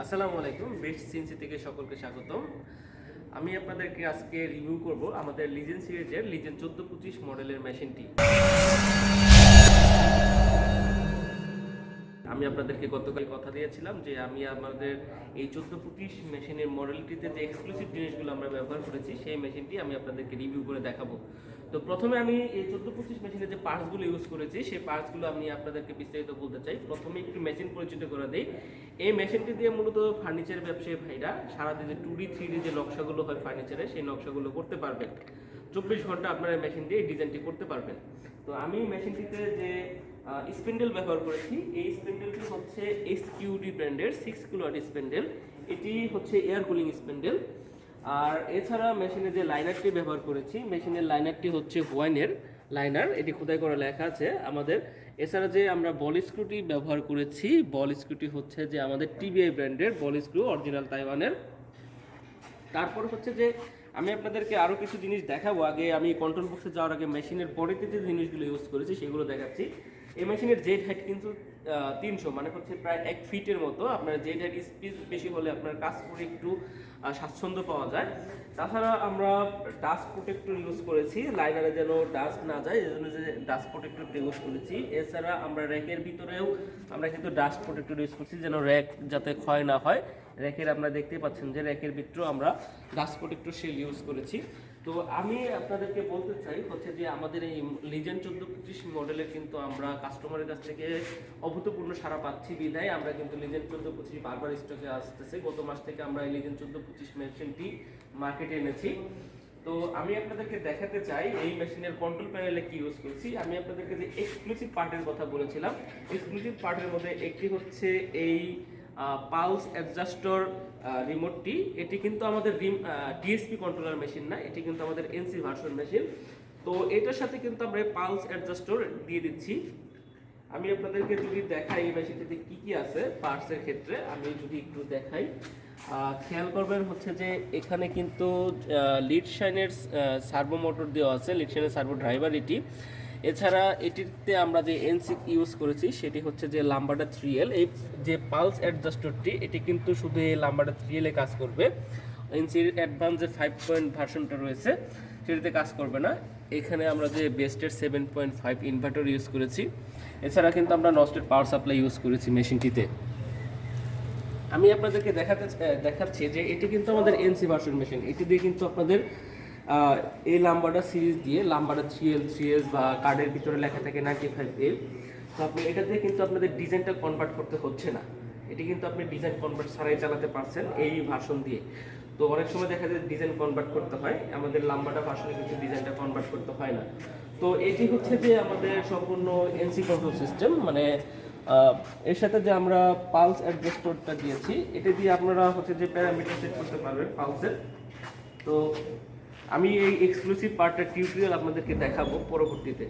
আসসালামু আলাইকুম। Best CNC থেকে সকলকে স্বাগতম। আমি আপনাদেরকে আজকে রিভিউ করব আমাদের লিজেন্ড সিরিজের লিজেন্ড 1425 মডেলের মেশিনটি। আমি আপনাদেরকে গতকাল কথা দিয়েছিলাম যে আমি আমাদের এই 1425 মেশিনের মডেলটিতে যে এক্সক্লুসিভ জিনিসগুলো আমরা ব্যবহার করেছি সেই মেশিনটি আমি আপনাদেরকে রিভিউ করে দেখাবো। তো প্রথমে আমি এই 1425 মেশিনের যে পার্টসগুলো ইউজ করেছি সেই পার্টসগুলো আমি আপনাদেরকে বিস্তারিত বলতে চাই। প্রথমে একটু মেশিন পরিচিত করে দিই। এই মেশিনটি দিয়ে মূলত ফার্নিচার ব্যবসায়ী ভাইরা সারাদিন যে 2D 3D যে নকশাগুলো হয় ফার্নিচারে সেই নকশাগুলো করতে পারবেন। 24 ঘন্টা আপনারা মেশিন দিয়ে এই ডিজাইনটি করতে পারবেন। তো আমি মেশিনটিতে যে স্পিন্ডেল ব্যবহার করেছি, এই স্পিন্ডেলটি হচ্ছে এসকিউডি ব্র্যান্ডের 6 কিলোওয়াট স্পিন্ডেল। এটি হচ্ছে এয়ার কুলিং স্পিন্ডেল। আর এছাড়া মেশিনে যে লাইনারটি ব্যবহার করেছি, মেশিনের লাইনারটি হচ্ছে হোয়াইনের লাইনার, এটি খোদাই করা লেখা আছে আমাদের। এছাড়া যে আমরা বল স্ক্রুটি ব্যবহার করেছি, বল স্ক্রুটি হচ্ছে যে আমাদের টিবিআই ব্র্যান্ডের বল স্ক্রু, অরিজিনাল তাইওয়ানের। তারপর হচ্ছে যে আমি আপনাদেরকে আরও কিছু জিনিস দেখাবো। আগে আমি কন্ট্রোল বক্সে যাওয়ার আগে মেশিনের বডিতে যে জিনিসগুলো ইউজ করেছি সেগুলো দেখাচ্ছি। এই মেশিনের জেড হাইট কিন্তু 300, মানে হচ্ছে প্রায় 1 ফিটের মতো। আপনার জেড হাইট স্পেস বেশি হলে আপনার কাজ করে একটু স্বাচ্ছন্দ্য পাওয়া যায়। তাছাড়া আমরা ডাস্ট প্রোটেক্টর ইউজ করেছি, লাইনারে যেন ডাস্ট না যায় এজন্য যে ডাস্ট প্রোটেক্টর ইউজ করেছি। এছাড়া আমরা র্যাকের ভিতরেও আমরা কিন্তু ডাস্ট প্রোটেক্টর ইউজ করছি যেন র্যাক যাতে ক্ষয় না হয়। র্যাকের আপনারা দেখতেই পাচ্ছেন যে র্যাকের ভিতরেও আমরা ডাস্ট প্রোটেক্টর শেল ইউজ করেছি। তো আমি আপনাদেরকে বলতে চাই হচ্ছে যে আমাদের এই লিজেন্ড 1425 মডেলের কিন্তু আমরা কাস্টমারের কাছ থেকে অভূতপূর্ণ সাড়া পাচ্ছি বিধায় আমরা কিন্তু লিজেন্ড 1425 বারবার স্টকে আসতেছে। গত মাস থেকে আমরা এই লিজেন্ড 1425 মেশিনটি মার্কেটে এনেছি। তো আমি আপনাদেরকে দেখাতে চাই এই মেশিনের কন্ট্রোল প্যানেলে কি ইউজ করছি। আমি আপনাদেরকে যে এক্সক্লুসিভ পার্টের কথা বলেছিলাম, এক্সক্লুসিভ পার্টের মধ্যে একটি হচ্ছে এই পালস অ্যাডজাস্টর রিমোটটি। এটি কিন্তু আমাদের ডিএসপি কন্ট্রোলার মেশিন না, এটি কিন্তু আমাদের এনসি ভার্সন মেশিন। তো এটার সাথে কিন্তু আমরা পালস অ্যাডজাস্টর দিয়ে দিচ্ছি। আমি আপনাদেরকে যদি দেখাই এই মেশিনটিতে কি কি আছে পার্টসের ক্ষেত্রে, আমি যদি একটু দেখাই, খেয়াল করবেন হচ্ছে যে এখানে কিন্তু লিড শাইনের সার্ভো মোটর দেওয়া আছে, লিড শাইনের সার্ভো ড্রাইভার এটি। এছাড়া এটিতে আমরা যে এনসি ইউজ করেছি সেটি হচ্ছে যে লাম্বাডা 3L। এই যে পালস অ্যাডজাস্টরটি এটি কিন্তু শুধু এই লাম্বাডা 3L এ কাজ করবে। এনসির অ্যাডভান্স যে 5 পয়েন্ট ভার্সনটা রয়েছে সেটিতে কাজ করবে না। এখানে আমরা যে বেস্টের 7.5 ইনভার্টার ইউজ করেছি। এছাড়া কিন্তু আমরা নস্টেড পাওয়ার সাপ্লাই ইউজ করেছি মেশিনটিতে। আমি আপনাদেরকে দেখাচ্ছি যে এটি কিন্তু আমাদের এনসি ভার্সন মেশিন। এটি দিয়ে কিন্তু আপনাদের এই লাম্বাডা সিরিজ দিয়ে লাম্বাডা 3L 3S বা কার্ডের ভিতরে লেখা থাকে 95L, তো আপনি এটা দিয়ে কিন্তু আপনাদের ডিজাইনটা কনভার্ট করতে হচ্ছে না। এটি কিন্তু আপনি ডিজাইন কনভার্ট ছাড়াই চালাতে পারছেন এই ভার্সন দিয়ে। তো অনেক সময় দেখা যায় ডিজাইন কনভার্ট করতে হয়, আমাদের লাম্বাডা ভার্সনে কিন্তু ডিজাইনটা কনভার্ট করতে হয় না। তো এটি হচ্ছে যে আমাদের সম্পূর্ণ এনসি কন্ট্রোল সিস্টেম, মানে এর সাথে যে আমরা পালস অ্যাডজাস্টরটা দিয়েছি এটা দিয়ে আপনারা হচ্ছে যে প্যারামিটার সেট করতে পারবেন পালসের। তো আমি এই এক্সক্লুসিভ পার্টটা টিউটোরিয়াল আপনাদেরকে দেখাবো পরবর্তীতে।